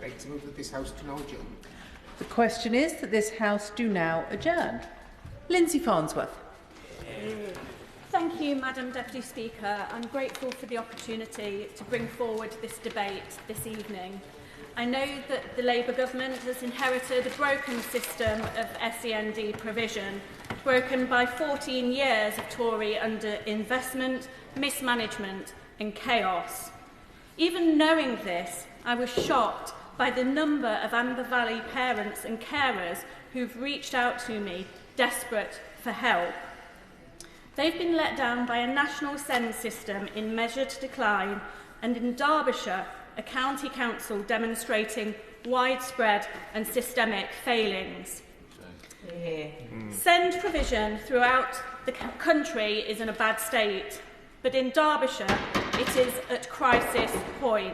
like to move that this House do now adjourn. The question is that this House do now adjourn. Linsey Farnsworth. Thank you, Madam Deputy Speaker. I'm grateful for the opportunity to bring forward this debate this evening. I know that the Labour government has inherited a broken system of SEND provision, broken by 14 years of Tory underinvestment, mismanagement and chaos. Even knowing this, I was shocked by the number of Amber Valley parents and carers who've reached out to me, desperate for help. They've been let down by a national SEND system in measured decline, and in Derbyshire, a county council demonstrating widespread and systemic failings. SEND provision throughout the country is in a bad state, but in Derbyshire, it is at crisis point.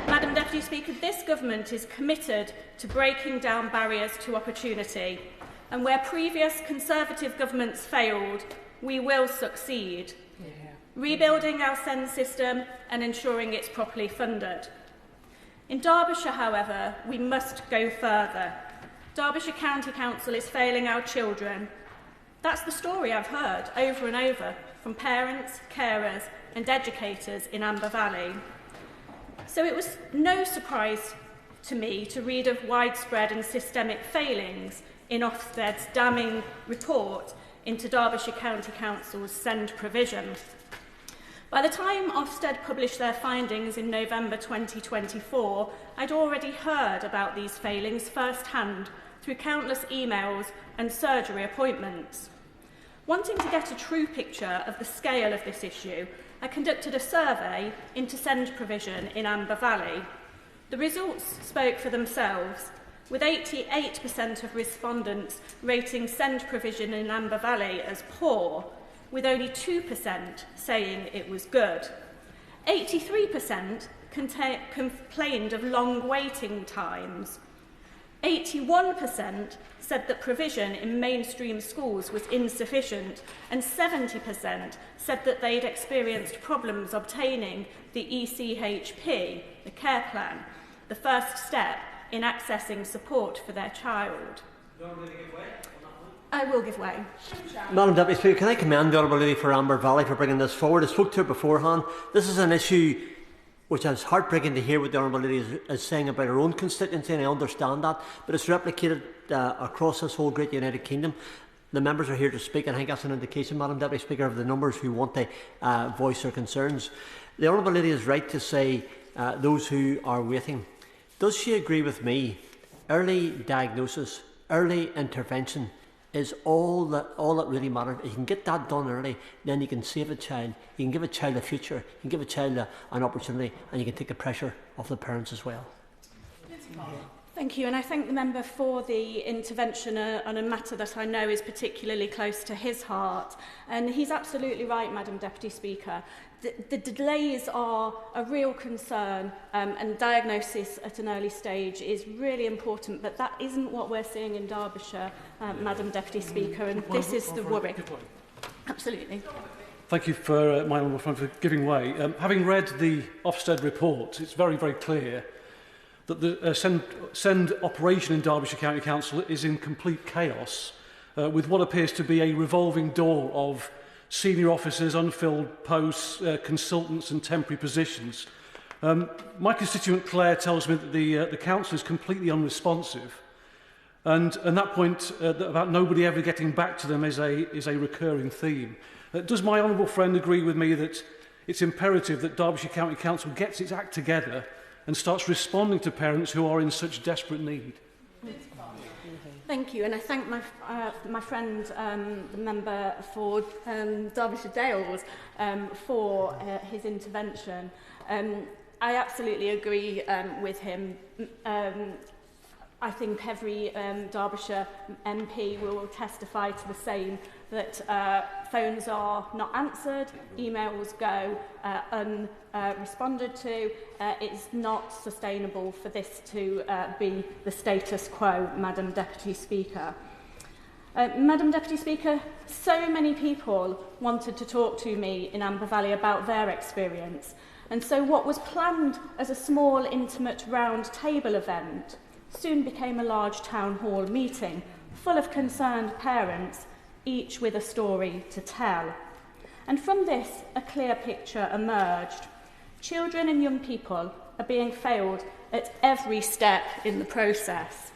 Madam Deputy Speaker, this government is committed to breaking down barriers to opportunity, and where previous Conservative governments failed, we will succeed. Rebuilding our SEND system and ensuring it's properly funded. In Derbyshire, however, we must go further. Derbyshire County Council is failing our children. That's the story I've heard over and over from parents, carers and educators in Amber Valley. So it was no surprise to me to read of widespread and systemic failings in Ofsted's damning report into Derbyshire County Council's SEND provision. By the time Ofsted published their findings in November 2024, I'd already heard about these failings firsthand through countless emails and surgery appointments. Wanting to get a true picture of the scale of this issue, I conducted a survey into SEND provision in Amber Valley. The results spoke for themselves, with 88% of respondents rating SEND provision in Amber Valley as poor, with only 2% saying it was good. 83% complained of long waiting times. 81% said that provision in mainstream schools was insufficient, and 70% said that they'd experienced problems obtaining the ECHP, the care plan, the first step in accessing support for their child. I will give way. Madam Deputy Speaker, can I commend the Honourable Lady for Amber Valley for bringing this forward? I spoke to her beforehand. This is an issue which is heartbreaking to hear what the Honourable Lady is saying about her own constituency, and I understand that, but it's replicated across this whole great United Kingdom. The members are here to speak, and I think that's an indication, Madam Deputy Speaker, of the numbers who want to voice their concerns. The Honourable Lady is right to say those who are waiting. Does she agree with me? Early diagnosis, early intervention is all that really matters. You can get that done early, then you can save a child, you can give a child a future, you can give a child an opportunity, and you can take the pressure off the parents as well. Thank you, and I thank the member for the intervention on a matter that I know is particularly close to his heart. And he's absolutely right, Madam Deputy Speaker. The delays are a real concern, and diagnosis at an early stage is really important, but that isn't what we're seeing in Derbyshire, Madam Deputy Speaker, and this is the worry. Absolutely. Thank you for my honourable friend for giving way. Having read the Ofsted report, it's very, very clear that the SEND operation in Derbyshire County Council is in complete chaos, with what appears to be a revolving door of senior officers, unfilled posts, consultants and temporary positions. My constituent Claire tells me that the council is completely unresponsive, and that point about nobody ever getting back to them is a recurring theme. Does my honourable friend agree with me that it's imperative that Derbyshire County Council gets its act together and starts responding to parents who are in such desperate need? Thank you, and I thank my friend, the member for Derbyshire Dales, for his intervention. I absolutely agree with him. I think every Derbyshire MP will testify to the same, that phones are not answered, emails go unresponded to. It's not sustainable for this to be the status quo, Madam Deputy Speaker. Madam Deputy Speaker, so many people wanted to talk to me in Amber Valley about their experience, And so what was planned as a small, intimate round table event soon became a large town hall meeting full of concerned parents, each with a story to tell. And from this, a clear picture emerged. Children and young people are being failed at every step in the process.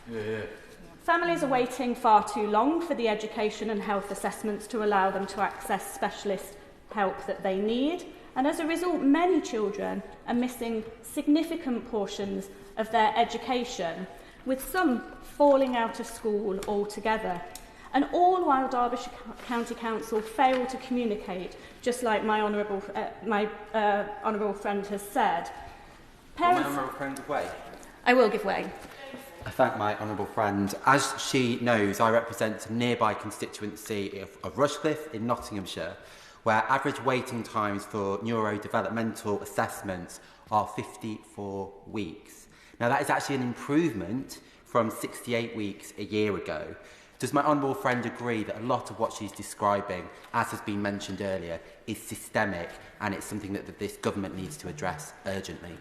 Families are waiting far too long for the education and health assessments to allow them to access specialist help that they need, and as a result, many children are missing significant portions of their education, with some falling out of school altogether. And all while Derbyshire County Council fail to communicate, just like my honourable friend has said. Parents... Will my honourable friend give way? I will give way. I thank my honourable friend. As she knows, I represent a nearby constituency of Rushcliffe in Nottinghamshire, where average waiting times for neurodevelopmental assessments are 54 weeks. Now, that is actually an improvement from 68 weeks a year ago. Does my honourable friend agree that a lot of what she's describing, as has been mentioned earlier, is systemic and it's something that this government needs to address urgently?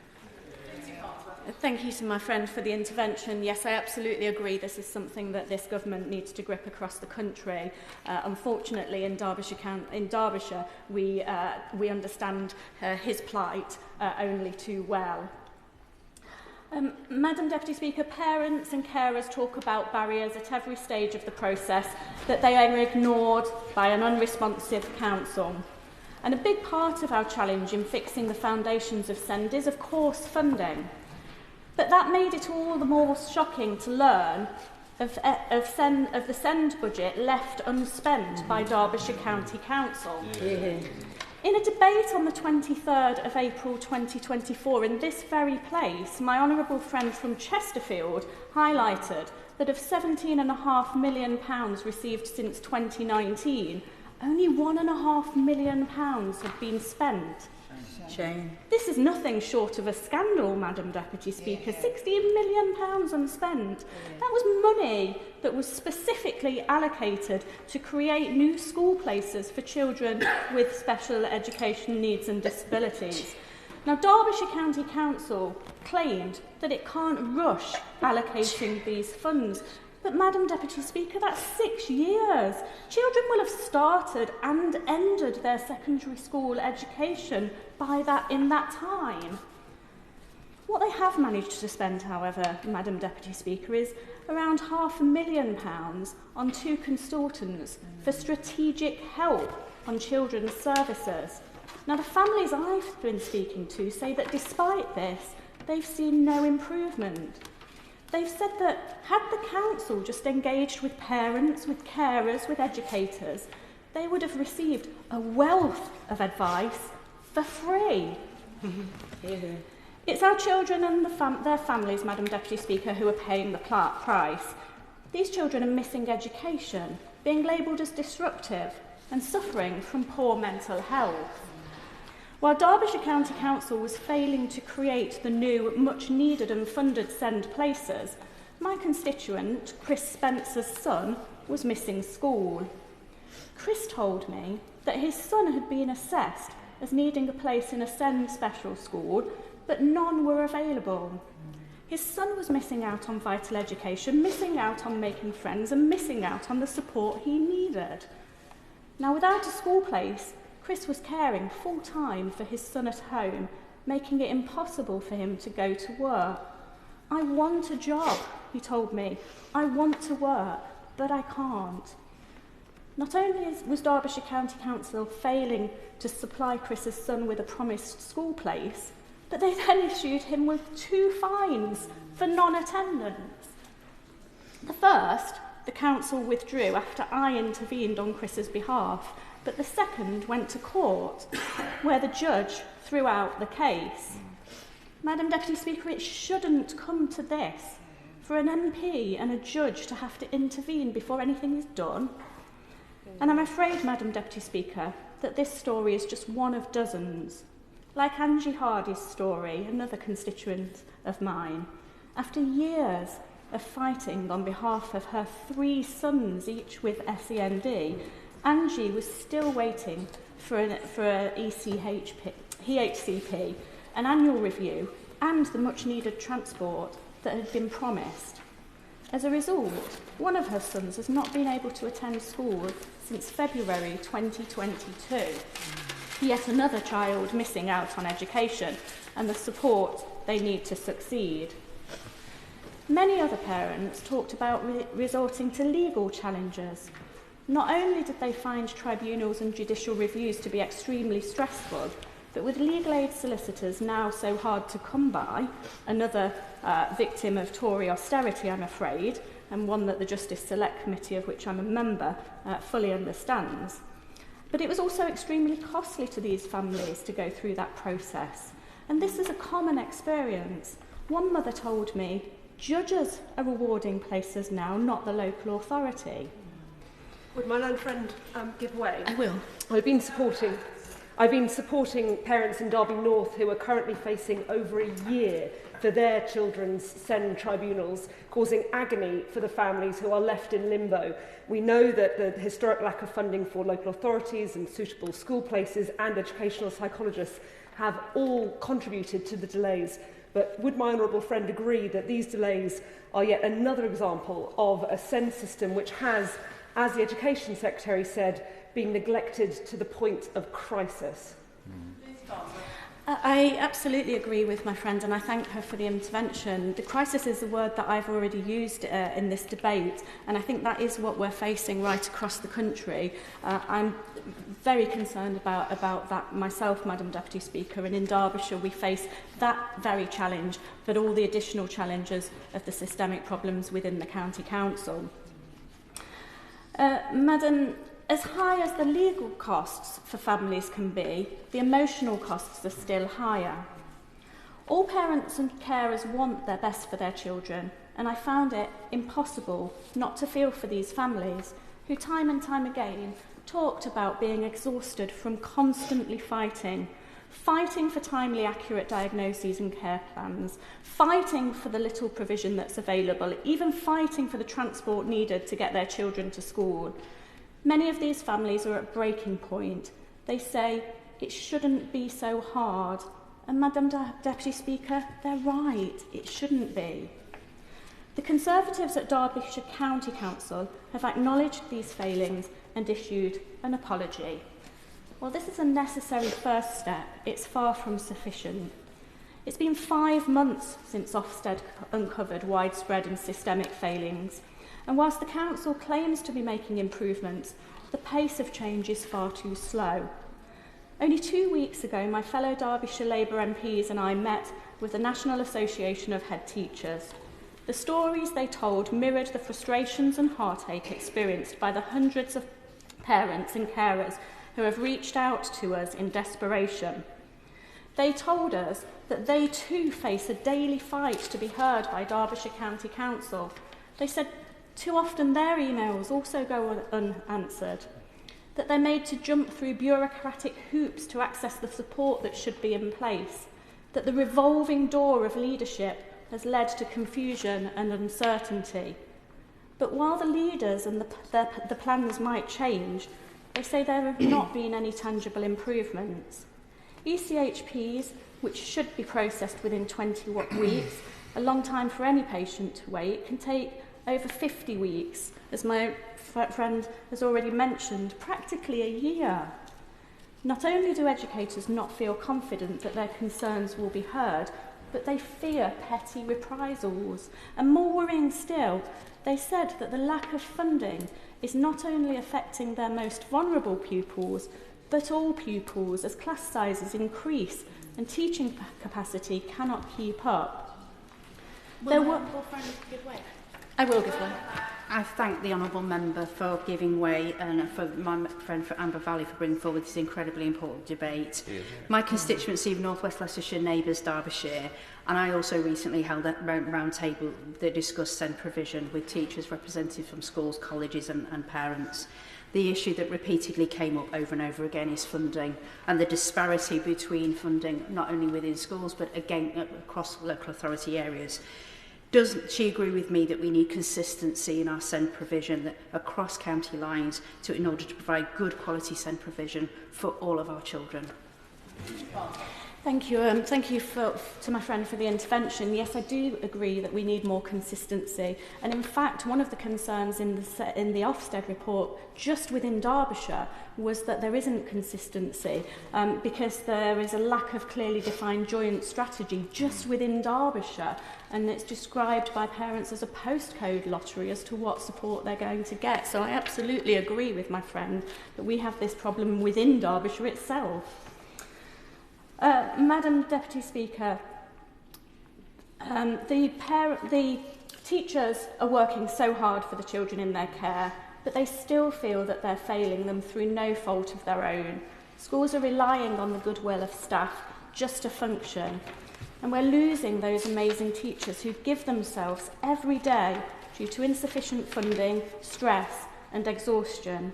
Thank you to my friend for the intervention. Yes, I absolutely agree this is something that this government needs to grip across the country. Unfortunately, in Derbyshire, we understand his plight only too well. Madam Deputy Speaker, parents and carers talk about barriers at every stage of the process, that they are ignored by an unresponsive council. And a big part of our challenge in fixing the foundations of SEND is, of course, funding. But that made it all the more shocking to learn of the SEND budget left unspent by Derbyshire County Council. Yeah. In a debate on the 23rd of April 2024 in this very place, my honourable friend from Chesterfield highlighted that of £17.5 million received since 2019, only £1.5 million had been spent. Shame. This is nothing short of a scandal, Madam Deputy Speaker. £16 million unspent. That was money that was specifically allocated to create new school places for children with special education needs and disabilities. Now, Derbyshire County Council claimed that it can't rush allocating these funds. But, Madam Deputy Speaker, that's 6 years. Children will have started and ended their secondary school education in that time. What they have managed to spend, however, Madam Deputy Speaker, is around £500,000 on 2 consultants for strategic help on children's services. Now, the families I've been speaking to say that despite this, they've seen no improvement. They've said that had the council just engaged with parents, with carers, with educators, they would have received a wealth of advice for free. It's our children and their families, Madam Deputy Speaker, who are paying the price. These children are missing education, being labelled as disruptive and suffering from poor mental health. While Derbyshire County Council was failing to create the new, much-needed and funded SEND places, my constituent, Chris Spencer's son, was missing school. Chris told me that his son had been assessed as needing a place in a SEND special school, but none were available. His son was missing out on vital education, missing out on making friends, and missing out on the support he needed. Now, without a school place, Chris was caring full-time for his son at home, making it impossible for him to go to work. I want a job, he told me. I want to work, but I can't. Not only was Derbyshire County Council failing to supply Chris's son with a promised school place, but they then issued him with 2 fines for non-attendance. The first, the council withdrew after I intervened on Chris's behalf, but the second went to court, where the judge threw out the case. Madam Deputy Speaker, it shouldn't come to this, for an MP and a judge to have to intervene before anything is done. And I'm afraid, Madam Deputy Speaker, that this story is just one of dozens. Like Angie Hardy's story, another constituent of mine, after years of fighting on behalf of her 3 sons, each with SEND, Angie was still waiting for an EHCP, an annual review and the much-needed transport that had been promised. As a result, one of her sons has not been able to attend school since February 2022. Yet another child missing out on education and the support they need to succeed. Many other parents talked about resorting to legal challenges. Not only did they find tribunals and judicial reviews to be extremely stressful, but with legal aid solicitors now so hard to come by, another victim of Tory austerity, I'm afraid, and one that the Justice Select Committee, of which I'm a member, fully understands. But it was also extremely costly to these families to go through that process. And this is a common experience. One mother told me, judges are awarding places now, not the local authority. Would my learned friend give way? I will. I've been supporting parents in Derby North who are currently facing over a year for their children's SEND tribunals, causing agony for the families who are left in limbo. We know that the historic lack of funding for local authorities and suitable school places and educational psychologists have all contributed to the delays. But would my honourable friend agree that these delays are yet another example of a SEND system which has, as the Education Secretary said, been neglected to the point of crisis? I absolutely agree with my friend, and I thank her for the intervention. The crisis is a word that I've already used in this debate, and I think that is what we're facing right across the country. I'm very concerned about that myself, Madam Deputy Speaker, and in Derbyshire we face that very challenge, but all the additional challenges of the systemic problems within the County Council. Madam, as high as the legal costs for families can be, the emotional costs are still higher. All parents and carers want their best for their children, and I found it impossible not to feel for these families who time and time again talked about being exhausted from constantly fighting for timely, accurate diagnoses and care plans, fighting for the little provision that's available, even fighting for the transport needed to get their children to school. Many of these families are at breaking point. They say, it shouldn't be so hard. And Madam Deputy Speaker, they're right, it shouldn't be. The Conservatives at Derbyshire County Council have acknowledged these failings and issued an apology. While this is a necessary first step, it's far from sufficient. It's been 5 months since Ofsted uncovered widespread and systemic failings, and whilst the Council claims to be making improvements, the pace of change is far too slow. Only 2 weeks ago, my fellow Derbyshire Labour MPs and I met with the National Association of Head Teachers. The stories they told mirrored the frustrations and heartache experienced by the hundreds of parents and carers who have reached out to us in desperation. They told us that they too face a daily fight to be heard by Derbyshire County Council. They said too often their emails also go unanswered, that they're made to jump through bureaucratic hoops to access the support that should be in place, that the revolving door of leadership has led to confusion and uncertainty. But while the leaders and the plans might change, they say there have not been any tangible improvements. ECHPs, which should be processed within 20 weeks, a long time for any patient to wait, can take over 50 weeks, as my friend has already mentioned, practically a year. Not only do educators not feel confident that their concerns will be heard, but they fear petty reprisals. And more worrying still, they said that the lack of funding is not only affecting their most vulnerable pupils, but all pupils as class sizes increase and teaching capacity cannot keep up. I will give way. I thank the Honourable Member for giving way and for my friend for Amber Valley for bringing forward this incredibly important debate. My constituency of North West Leicestershire neighbours Derbyshire, and I also recently held a round table that discussed SEND provision with teachers representative from schools, colleges and parents. The issue that repeatedly came up over and over again is funding and the disparity between funding not only within schools but again across local authority areas. Does she agree with me that we need consistency in our SEND provision across county lines in order to provide good quality SEND provision for all of our children? Thank you. Thank you to my friend for the intervention. Yes, I do agree that we need more consistency. And in fact, one of the concerns in the Ofsted report, just within Derbyshire, was that there isn't consistency because there is a lack of clearly defined joint strategy just within Derbyshire. And it's described by parents as a postcode lottery as to what support they're going to get. So I absolutely agree with my friend that we have this problem within Derbyshire itself. Madam Deputy Speaker, the teachers are working so hard for the children in their care, but they still feel that they're failing them through no fault of their own. Schools are relying on the goodwill of staff just to function, and we're losing those amazing teachers who give themselves every day due to insufficient funding, stress and exhaustion.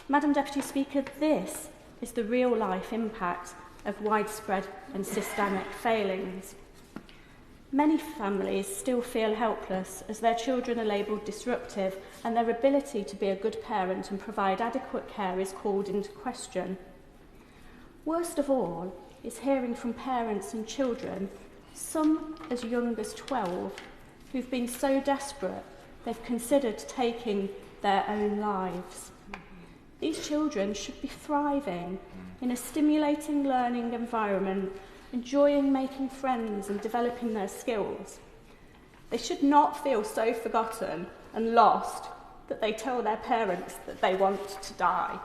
Madam Deputy Speaker, this is the real-life impact of widespread and systemic failings. Many families still feel helpless as their children are labelled disruptive and their ability to be a good parent and provide adequate care is called into question. Worst of all is hearing from parents and children, some as young as 12, who've been so desperate they've considered taking their own lives. These children should be thriving in a stimulating learning environment, enjoying making friends and developing their skills. They should not feel so forgotten and lost that they tell their parents that they want to die.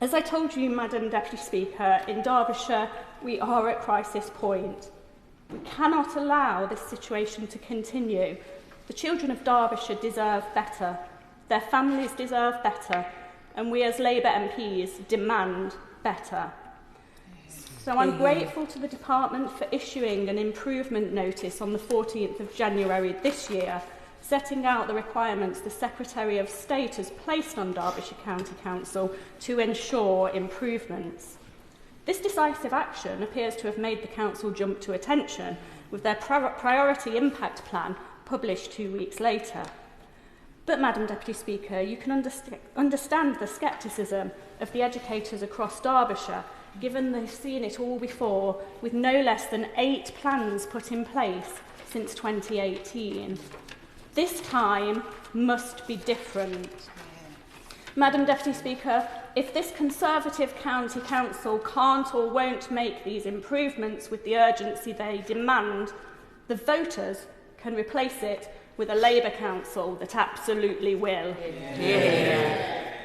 As I told you, Madam Deputy Speaker, in Derbyshire we are at crisis point. We cannot allow this situation to continue. The children of Derbyshire deserve better. Their families deserve better, and we as Labour MPs demand better. So I'm grateful to the Department for issuing an improvement notice on the 14th of January this year, setting out the requirements the Secretary of State has placed on Derbyshire County Council to ensure improvements. This decisive action appears to have made the Council jump to attention with their priority impact plan published 2 weeks later. But, Madam Deputy Speaker, you can understand the scepticism of the educators across Derbyshire, given they've seen it all before, with no less than 8 plans put in place since 2018. This time must be different. Madam Deputy Speaker, if this Conservative County Council can't or won't make these improvements with the urgency they demand, the voters can replace it with a Labour Council that absolutely will. Yeah.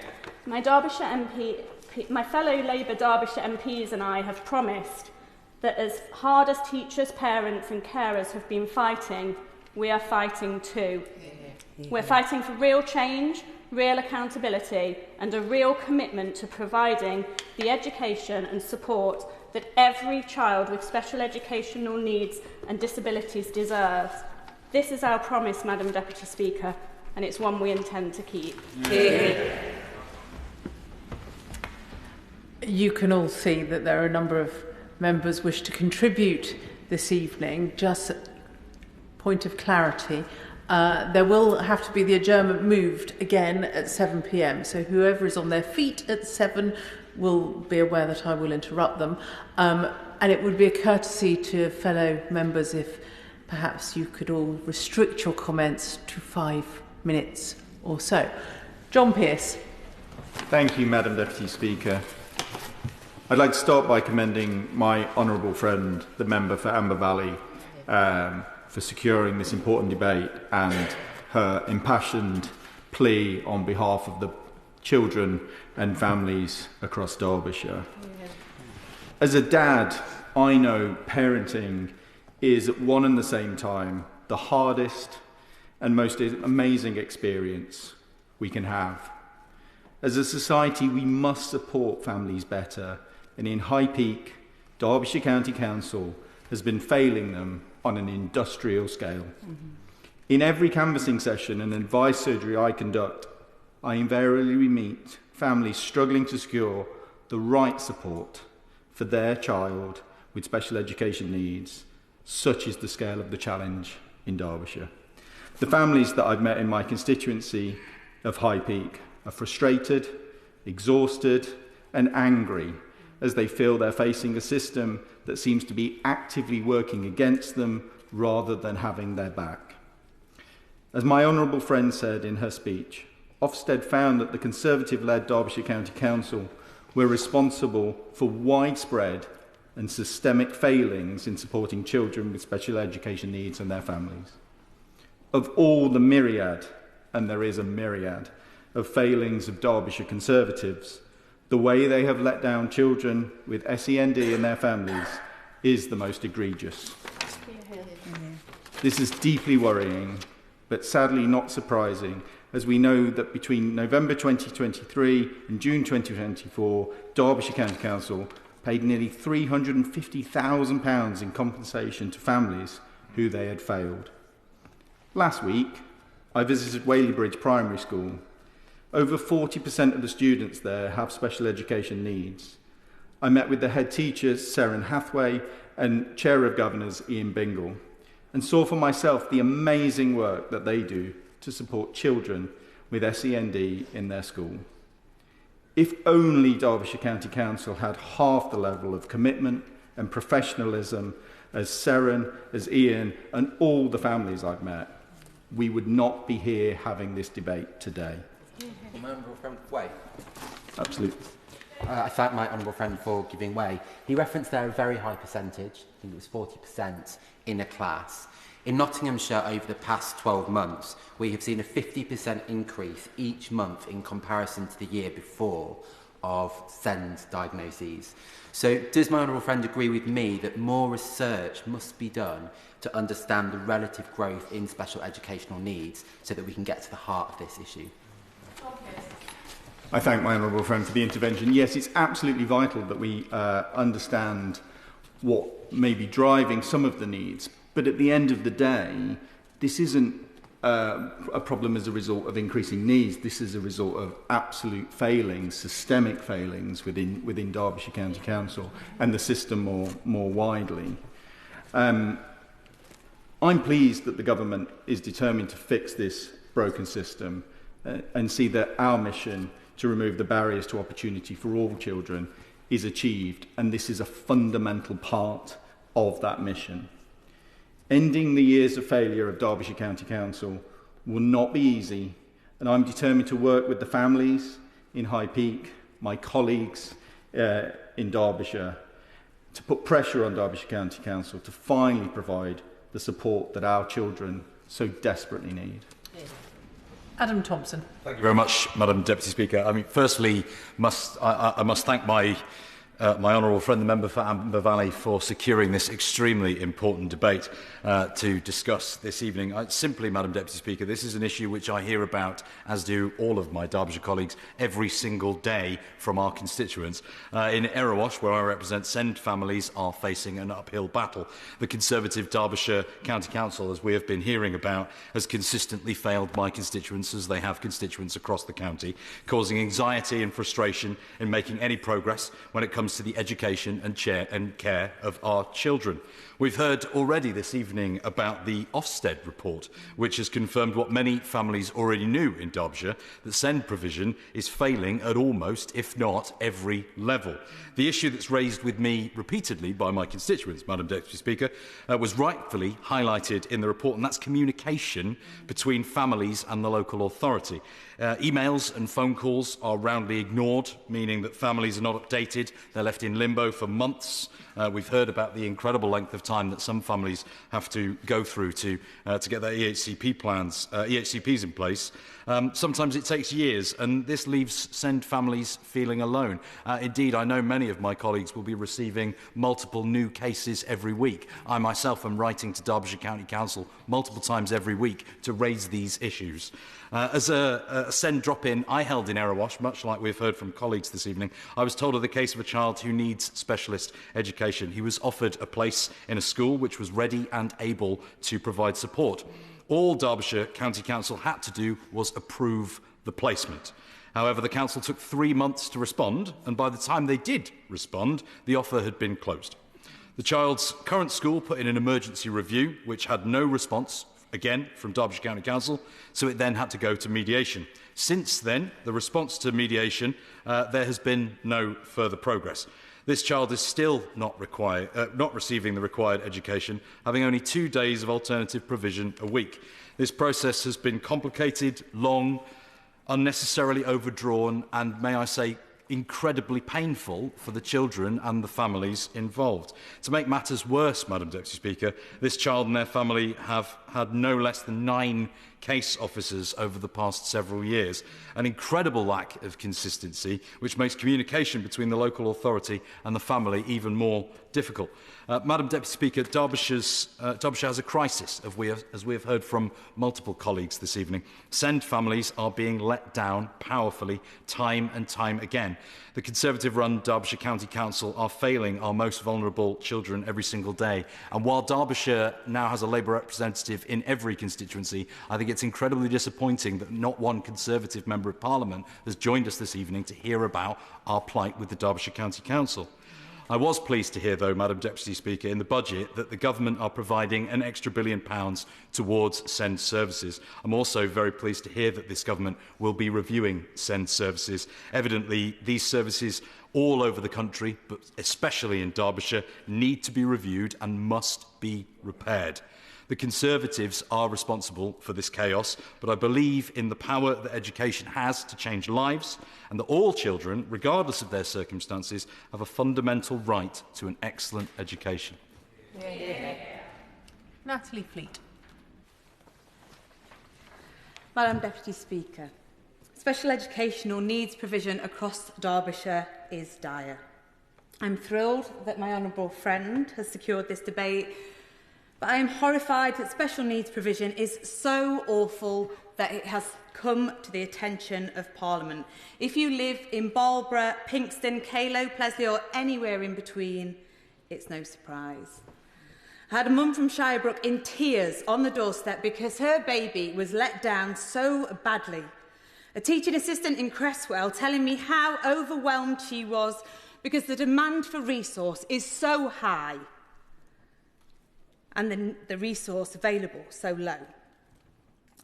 My fellow Labour Derbyshire MPs and I have promised that as hard as teachers, parents and carers have been fighting, we are fighting too. We're fighting for real change, real accountability and a real commitment to providing the education and support that every child with special educational needs and disabilities deserves. This is our promise, Madam Deputy Speaker, and it's one we intend to keep. You can all see that there are a number of members wish to contribute this evening. Just point of clarity, there will have to be the adjournment moved again at 7 p.m. So whoever is on their feet at 7 will be aware that I will interrupt them. And it would be a courtesy to fellow members if perhaps you could all restrict your comments to 5 minutes or so. John Pearce. Thank you, Madam Deputy Speaker. I'd like to start by commending my honourable friend, the member for Amber Valley, for securing this important debate and her impassioned plea on behalf of the children and families across Derbyshire. As a dad, I know parenting is at one and the same time the hardest and most amazing experience we can have. As a society, we must support families better, and in High Peak, Derbyshire County Council has been failing them on an industrial scale. In every canvassing session and advice surgery I conduct, I invariably meet families struggling to secure the right support for their child with special education needs. Such is the scale of the challenge in Derbyshire. The families that I've met in my constituency of High Peak are frustrated, exhausted and angry as they feel they're facing a system that seems to be actively working against them rather than having their back. As my honourable friend said in her speech, Ofsted found that the Conservative-led Derbyshire County Council were responsible for widespread and systemic failings in supporting children with special education needs and their families. Of all the myriad, and there is a myriad, of failings of Derbyshire Conservatives, the way they have let down children with SEND and their families is the most egregious. This is deeply worrying, but sadly not surprising, as we know that between November 2023 and June 2024, Derbyshire County Council paid nearly £350,000 in compensation to families who they had failed. Last week, I visited Whaley Bridge Primary School. Over 40% of the students there have special education needs. I met with the head teachers, Seren Hathaway, and Chair of Governors, Ian Bingle, and saw for myself the amazing work that they do to support children with SEND in their school. If only Derbyshire County Council had half the level of commitment and professionalism as Seren, as Ian, and all the families I've met, we would not be here having this debate today. My honourable friend, Way. Absolutely. I thank my honourable friend for giving way. He referenced there a very high percentage, I think it was 40% in a class. In Nottinghamshire over the past 12 months, we have seen a 50% increase each month in comparison to the year before of SEND diagnoses. So does my honourable friend agree with me that more research must be done to understand the relative growth in special educational needs so that we can get to the heart of this issue? I thank my honourable friend for the intervention. Yes, it's absolutely vital that we understand what may be driving some of the needs. But at the end of the day, this isn't a problem as a result of increasing needs. This is a result of absolute failings, systemic failings within Derbyshire County Council and the system more widely. I'm pleased that the government is determined to fix this broken system and see that our mission to remove the barriers to opportunity for all children is achieved, and this is a fundamental part of that mission. Ending the years of failure of Derbyshire County Council will not be easy, and I'm determined to work with the families in High Peak, my colleagues in Derbyshire, to put pressure on Derbyshire County Council to finally provide the support that our children so desperately need. Adam Thompson. Thank you very much, Madam Deputy Speaker. I mean, firstly, I must thank my honourable friend, the member for Amber Valley, for securing this extremely important debate to discuss this evening. Simply, Madam Deputy Speaker, this is an issue which I hear about, as do all of my Derbyshire colleagues, every single day from our constituents. In Erewash, where I represent, SEND families are facing an uphill battle. The Conservative Derbyshire County Council, as we have been hearing about, has consistently failed my constituents, as they have constituents across the county, causing anxiety and frustration in making any progress when it comes to the education and care of our children. We've heard already this evening about the Ofsted report, which has confirmed what many families already knew in Derbyshire, that SEND provision is failing at almost, if not every level. The issue that's raised with me repeatedly by my constituents, Madam Deputy Speaker, was rightfully highlighted in the report, and that's communication between families and the local authority. Emails and phone calls are roundly ignored, meaning that families are not updated. They're left in limbo for months. We've heard about the incredible length of time that some families have to go through to get their EHCPs in place. Sometimes it takes years, and this leaves SEND families feeling alone. Indeed, I know many of my colleagues will be receiving multiple new cases every week. I myself am writing to Derbyshire County Council multiple times every week to raise these issues. As a SEND drop-in I held in Erewash, much like we've heard from colleagues this evening, I was told of the case of a child who needs specialist education. He was offered a place in a school which was ready and able to provide support. All Derbyshire County Council had to do was approve the placement. However, the council took 3 months to respond, and by the time they did respond, the offer had been closed. The child's current school put in an emergency review, which had no response, again, from Derbyshire County Council, so it then had to go to mediation. Since then, the response to mediation, there has been no further progress. This child is still not receiving the required education, having only 2 days of alternative provision a week. This process has been complicated, long, unnecessarily overdrawn, and, may I say, incredibly painful for the children and the families involved. To make matters worse, Madam Deputy Speaker, this child and their family have had no less than 9 case officers over the past several years, an incredible lack of consistency which makes communication between the local authority and the family even more difficult. Madam Deputy Speaker, Derbyshire has a crisis, as we have heard from multiple colleagues this evening. SEND families are being let down powerfully time and time again. The Conservative-run Derbyshire County Council are failing our most vulnerable children every single day. And while Derbyshire now has a Labour representative in every constituency, I think it's incredibly disappointing that not one Conservative Member of Parliament has joined us this evening to hear about our plight with the Derbyshire County Council. I was pleased to hear, though, Madam Deputy Speaker, in the budget that the Government are providing an extra £1 billion towards SEND services. I'm also very pleased to hear that this Government will be reviewing SEND services. Evidently, these services all over the country, but especially in Derbyshire, need to be reviewed and must be repaired. The Conservatives are responsible for this chaos, but I believe in the power that education has to change lives, and that all children, regardless of their circumstances, have a fundamental right to an excellent education. Yeah. Natalie Fleet. Madam Deputy Speaker, special educational needs provision across Derbyshire is dire. I'm thrilled that my honourable friend has secured this debate, but I am horrified that special needs provision is so awful that it has come to the attention of Parliament. If you live in Marlborough, Pinxton, Calo, Plesley or anywhere in between, it's no surprise. I had a mum from Shirebrook in tears on the doorstep because her baby was let down so badly. A teaching assistant in Cresswell telling me how overwhelmed she was because the demand for resource is so high and the resource available so low.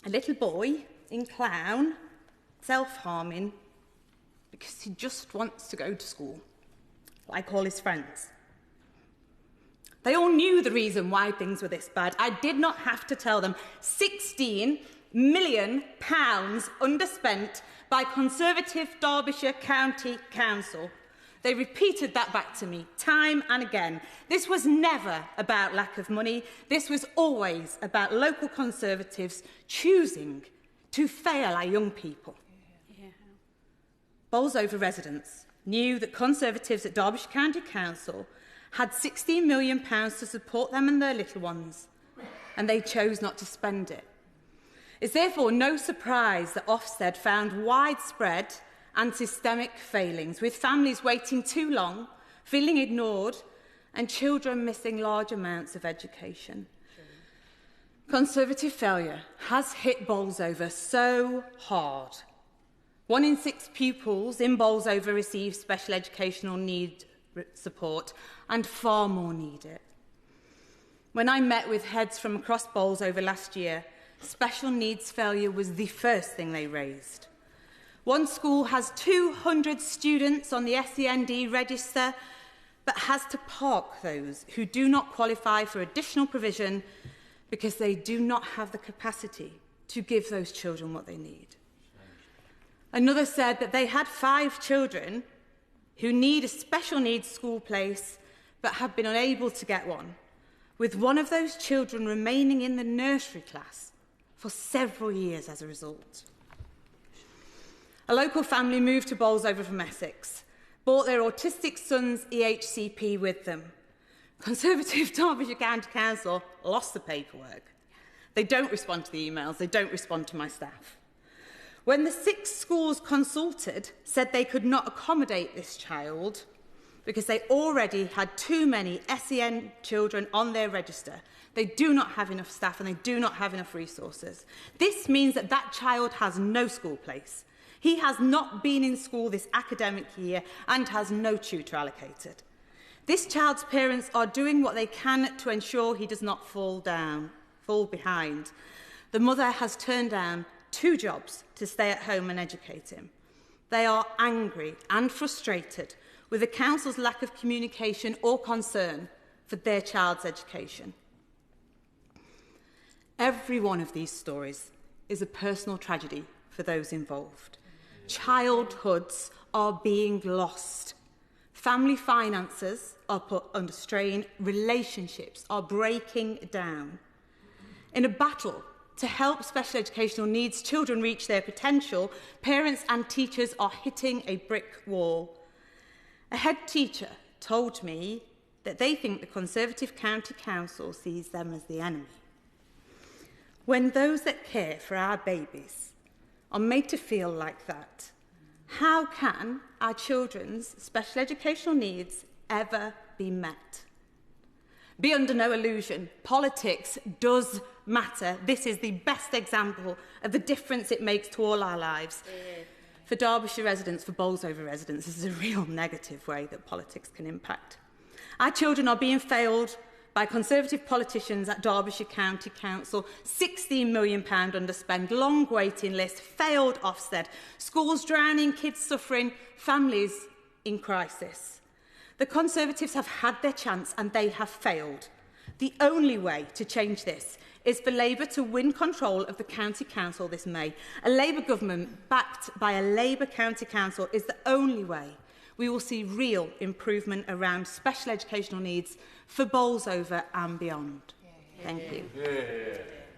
A little boy in Clown, self-harming because he just wants to go to school, like all his friends. They all knew the reason why things were this bad. I did not have to tell them. £16 million underspent by Conservative Derbyshire County Council. They repeated that back to me time and again. This was never about lack of money. This was always about local Conservatives choosing to fail our young people. Yeah. Bolsover residents knew that Conservatives at Derbyshire County Council had £16 million to support them and their little ones, and they chose not to spend it. It's therefore no surprise that Ofsted found widespread and systemic failings, with families waiting too long, feeling ignored, and children missing large amounts of education. Conservative failure has hit Bolsover so hard. 1 in 6 pupils in Bolsover receive special educational need support, and far more need it. When I met with heads from across Bolsover last year, special needs failure was the first thing they raised. One school has 200 students on the SEND register, but has to park those who do not qualify for additional provision because they do not have the capacity to give those children what they need. Another said that they had 5 children who need a special needs school place but have been unable to get one, with one of those children remaining in the nursery class for several years as a result. A local family moved to Bolsover from Essex, brought their autistic son's EHCP with them. Conservative Derbyshire County Council lost the paperwork. They don't respond to the emails, they don't respond to my staff. When the 6 schools consulted said they could not accommodate this child because they already had too many SEN children on their register, they do not have enough staff and they do not have enough resources. This means that that child has no school place. He has not been in school this academic year and has no tutor allocated. This child's parents are doing what they can to ensure he does not fall behind. The mother has turned down 2 jobs to stay at home and educate him. They are angry and frustrated with the council's lack of communication or concern for their child's education. Every one of these stories is a personal tragedy for those involved. Childhoods are being lost. Family finances are put under strain. Relationships are breaking down. In a battle to help special educational needs children reach their potential, parents and teachers are hitting a brick wall. A head teacher told me that they think the Conservative County Council sees them as the enemy. When those that care for our babies are made to feel like that, how can our children's special educational needs ever be met? Be under no illusion, politics does matter. This is the best example of the difference it makes to all our lives. For Derbyshire residents, for Bolsover residents, this is a real negative way that politics can impact. Our children are being failed by Conservative politicians at Derbyshire County Council, £16 million underspend, long waiting list, failed Ofsted, schools drowning, kids suffering, families in crisis. The Conservatives have had their chance and they have failed. The only way to change this is for Labour to win control of the County Council this May. A Labour government backed by a Labour County Council is the only way we will see real improvement around special educational needs for Bolsover and beyond. Thank you.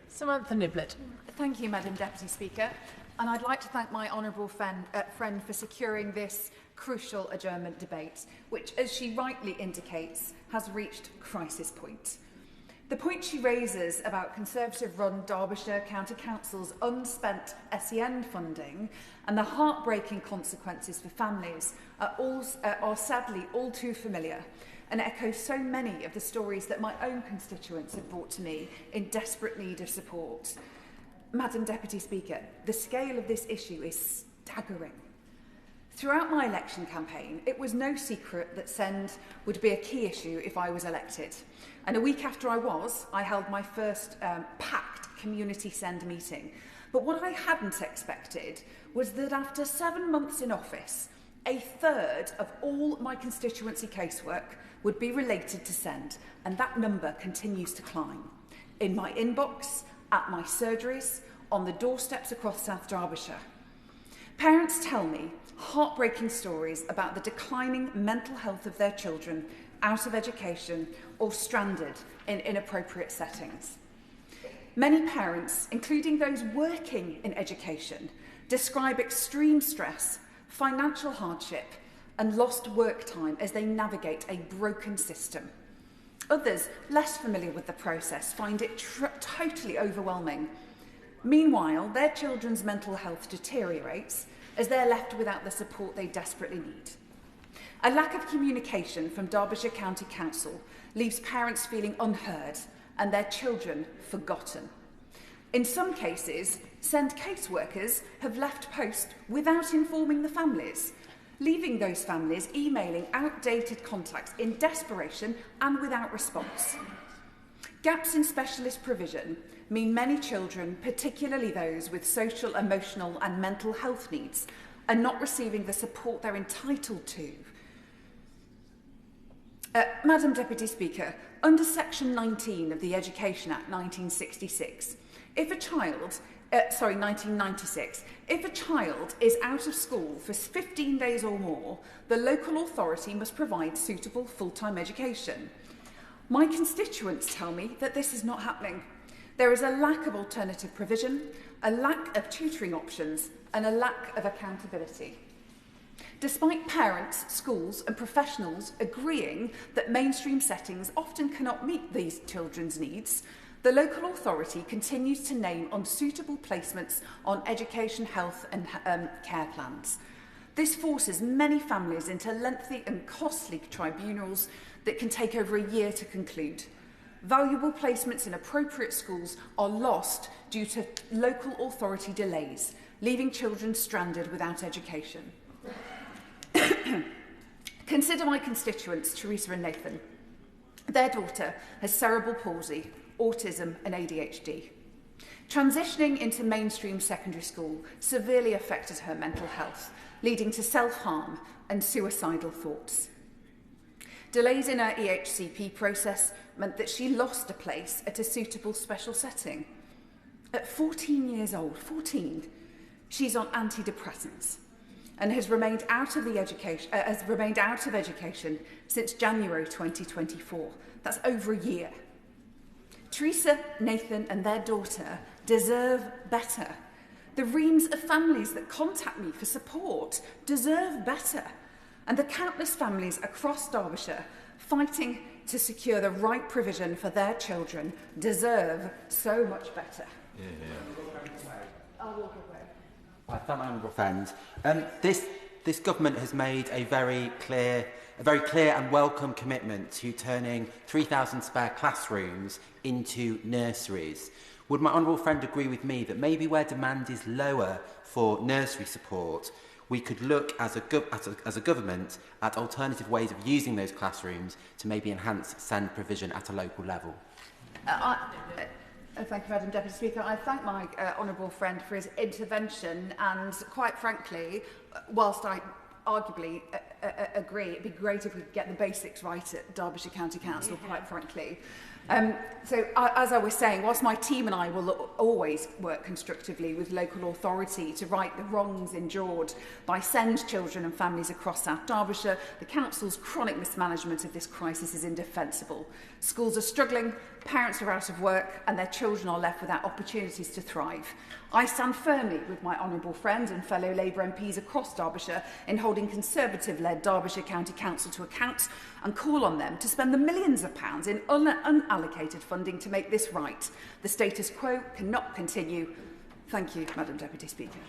Samantha Niblett. Thank you, Madam Deputy Speaker. And I'd like to thank my honourable friend for securing this crucial adjournment debate, which, as she rightly indicates, has reached crisis point. The point she raises about Conservative-run Derbyshire County Council's unspent SEN funding and the heartbreaking consequences for families are sadly all too familiar and echo so many of the stories that my own constituents have brought to me in desperate need of support. Madam Deputy Speaker, the scale of this issue is staggering. Throughout my election campaign, it was no secret that SEND would be a key issue if I was elected. And a week after I held my first packed community SEND meeting. But what I hadn't expected was that after 7 months in office, a third of all my constituency casework would be related to SEND, and that number continues to climb. In my inbox, at my surgeries, on the doorsteps across South Derbyshire. Parents tell me heartbreaking stories about the declining mental health of their children out of education or stranded in inappropriate settings. Many parents, including those working in education, describe extreme stress, financial hardship, and lost work time as they navigate a broken system. Others, less familiar with the process, find it totally overwhelming. Meanwhile, their children's mental health deteriorates as they're left without the support they desperately need. A lack of communication from Derbyshire County Council leaves parents feeling unheard and their children forgotten. In some cases, SEND caseworkers have left post without informing the families, leaving those families emailing outdated contacts in desperation and without response. Gaps in specialist provision mean many children, particularly those with social, emotional and mental health needs, are not receiving the support they're entitled to. Madam Deputy Speaker, under Section 19 of the Education Act 1966, if a child 1996. If a child is out of school for 15 days or more, the local authority must provide suitable full-time education. My constituents tell me that this is not happening. There is a lack of alternative provision, a lack of tutoring options, and a lack of accountability. Despite parents, schools and professionals agreeing that mainstream settings often cannot meet these children's needs, the local authority continues to name unsuitable placements on education, health and care plans. This forces many families into lengthy and costly tribunals that can take over a year to conclude. Valuable placements in appropriate schools are lost due to local authority delays, leaving children stranded without education. Consider my constituents, Teresa and Nathan. Their daughter has cerebral palsy, autism and ADHD. Transitioning into mainstream secondary school severely affected her mental health, leading to self-harm and suicidal thoughts. Delays in her EHCP process meant that she lost a place at a suitable special setting. At 14 years old, she's on antidepressants and has remained out of education since January 2024. That's over a year. Teresa, Nathan and their daughter deserve better. The reams of families that contact me for support deserve better. And the countless families across Derbyshire fighting to secure the right provision for their children deserve so much better. I'll walk away. I thank my honourable friend. This government has made a very clear and welcome commitment to turning 3,000 spare classrooms into nurseries. Would my honourable friend agree with me that maybe where demand is lower for nursery support, we could look as a government at alternative ways of using those classrooms to maybe enhance SEND provision at a local level? Thank you, Madam Deputy Speaker. I thank my honourable friend for his intervention, and quite frankly, whilst I arguably agree, it'd be great if we could get the basics right at Derbyshire County Council, quite frankly. So, as I was saying, whilst my team and I will always work constructively with local authority to right the wrongs endured by SEND children and families across South Derbyshire, the Council's chronic mismanagement of this crisis is indefensible. Schools are struggling, parents are out of work, and their children are left without opportunities to thrive. I stand firmly with my honourable friend and fellow Labour MPs across Derbyshire in holding Conservative-led Derbyshire County Council to account and call on them to spend the millions of pounds in unallocated funding to make this right. The status quo cannot continue. Thank you, Madam Deputy Speaker.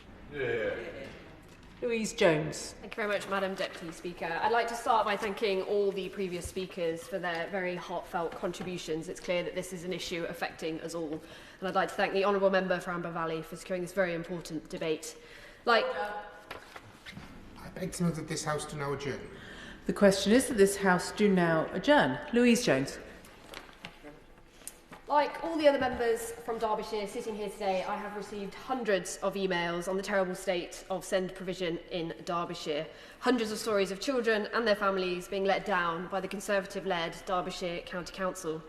Louise Jones. Thank you very much, Madam Deputy Speaker. I'd like to start by thanking all the previous speakers for their very heartfelt contributions. It's clear that this is an issue affecting us all. And I'd like to thank the Honourable Member for Amber Valley for securing this very important debate. I beg to move that this House do now adjourn. The question is that this House do now adjourn. Louise Jones. Like all the other members from Derbyshire sitting here today, I have received hundreds of emails on the terrible state of SEND provision in Derbyshire. Hundreds of stories of children and their families being let down by the Conservative-led Derbyshire County Council.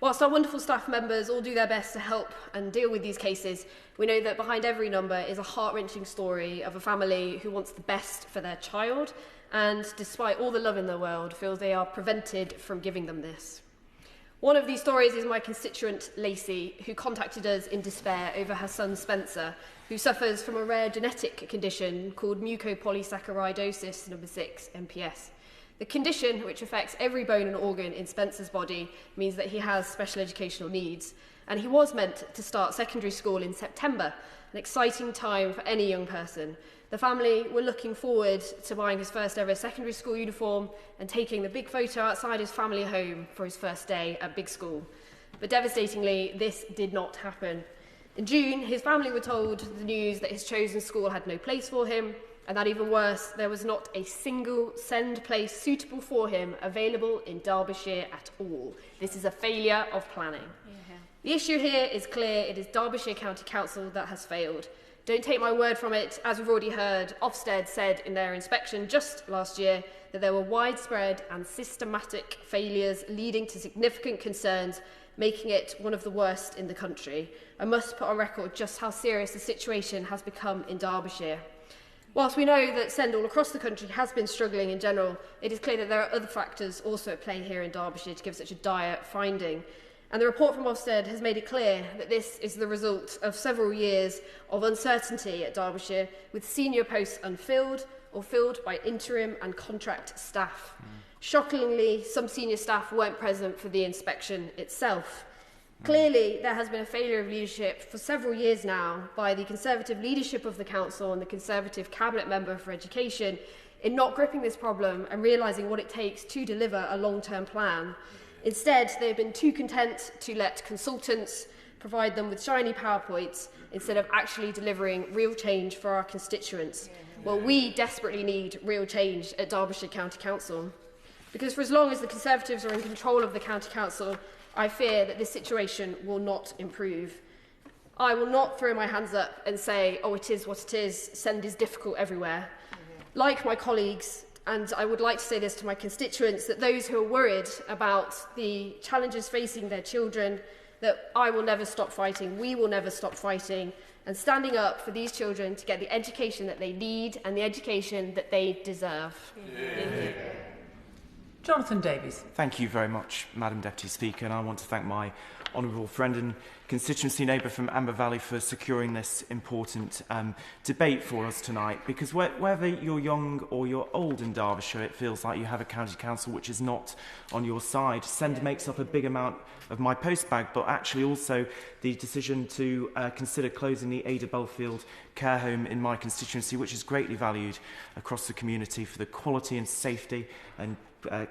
Whilst our wonderful staff members all do their best to help and deal with these cases, we know that behind every number is a heart-wrenching story of a family who wants the best for their child and, despite all the love in the world, feels they are prevented from giving them this. One of these stories is my constituent, Lacey, who contacted us in despair over her son, Spencer, who suffers from a rare genetic condition called mucopolysaccharidosis number 6, MPS. The condition, which affects every bone and organ in Spencer's body, means that he has special educational needs. And he was meant to start secondary school in September, an exciting time for any young person. The family were looking forward to buying his first ever secondary school uniform and taking the big photo outside his family home for his first day at big school. But devastatingly, this did not happen. In June, his family were told the news that his chosen school had no place for him, and that even worse, there was not a single SEND place suitable for him available in Derbyshire at all. This is a failure of planning. The issue here is clear. It is Derbyshire County Council that has failed. Don't take my word from it. As we've already heard, Ofsted said in their inspection just last year that there were widespread and systematic failures leading to significant concerns, making it one of the worst in the country. I must put on record just how serious the situation has become in Derbyshire. Whilst we know that SEND all across the country has been struggling in general, it is clear that there are other factors also at play here in Derbyshire to give such a dire finding. And the report from Ofsted has made it clear that this is the result of several years of uncertainty at Derbyshire, with senior posts unfilled or filled by interim and contract staff. Shockingly, some senior staff weren't present for the inspection itself. Clearly, there has been a failure of leadership for several years now by the Conservative leadership of the Council and the Conservative Cabinet Member for Education in not gripping this problem and realising what it takes to deliver a long-term plan. Instead, they have been too content to let consultants provide them with shiny PowerPoints instead of actually delivering real change for our constituents. Well, we desperately need real change at Derbyshire County Council. Because for as long as the Conservatives are in control of the County Council, I fear that this situation will not improve. I will not throw my hands up and say, oh, it is what it is, SEND is difficult everywhere. Like my colleagues, and I would like to say this to my constituents, that those who are worried about the challenges facing their children, that I will never stop fighting, we will never stop fighting, and standing up for these children to get the education that they need and the education that they deserve. Yeah. Jonathan Davies. Thank you very much, Madam Deputy Speaker, and I want to thank my honourable friend and constituency neighbour from Amber Valley for securing this important debate for us tonight, because whether you're young or you're old in Derbyshire, it feels like you have a county council which is not on your side. SEND makes up a big amount of my postbag, but actually also the decision to consider closing the Ada Belfield care home in my constituency, which is greatly valued across the community for the quality and safety and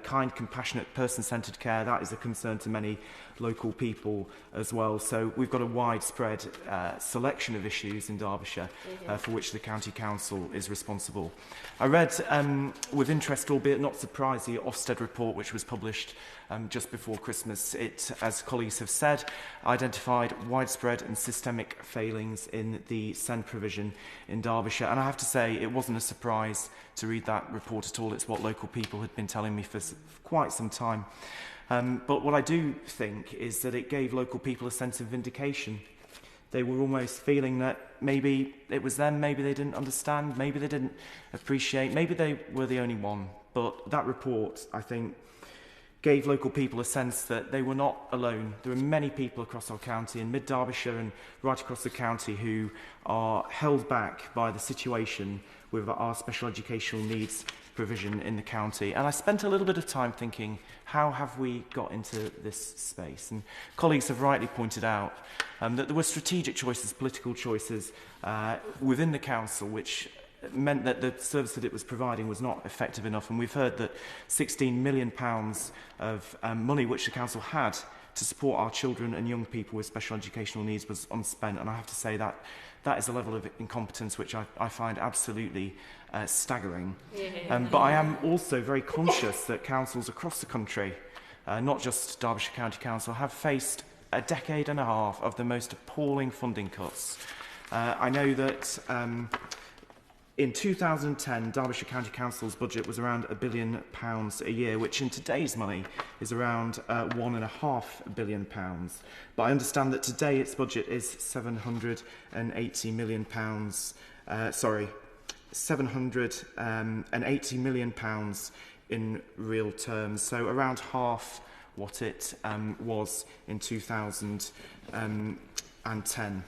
kind, compassionate, person-centred care. That is a concern to many local people as well. So we've got a widespread selection of issues in Derbyshire for which the County Council is responsible. I read with interest, albeit not surprised, the Ofsted report which was published just before Christmas. It, as colleagues have said, identified widespread and systemic failings in the SEND provision in Derbyshire. And I have to say, it wasn't a surprise to read that report at all. It's what local people had been telling me for quite some time. But what I do think is that it gave local people a sense of vindication. They were almost feeling that maybe it was them, maybe they didn't understand, maybe they didn't appreciate, maybe they were the only one. But that report, I think, gave local people a sense that they were not alone. There are many people across our county, in mid-Derbyshire and right across the county, who are held back by the situation with our special educational needs provision in the county. And I spent a little bit of time thinking, how have we got into this space? And colleagues have rightly pointed out that there were strategic choices, political choices within the council, which meant that the service that it was providing was not effective enough. And we've heard that £16 million of money which the council had to support our children and young people with special educational needs was unspent. And I have to say that that is a level of incompetence which I find absolutely staggering. But I am also very conscious that councils across the country, not just Derbyshire County Council, have faced a decade and a half of the most appalling funding cuts. I know that in 2010, Derbyshire County Council's budget was around £1 billion a year, which in today's money is around £1.5 billion. But I understand that today its budget is £780 million. £780 million in real terms, so around half what it was in 2010.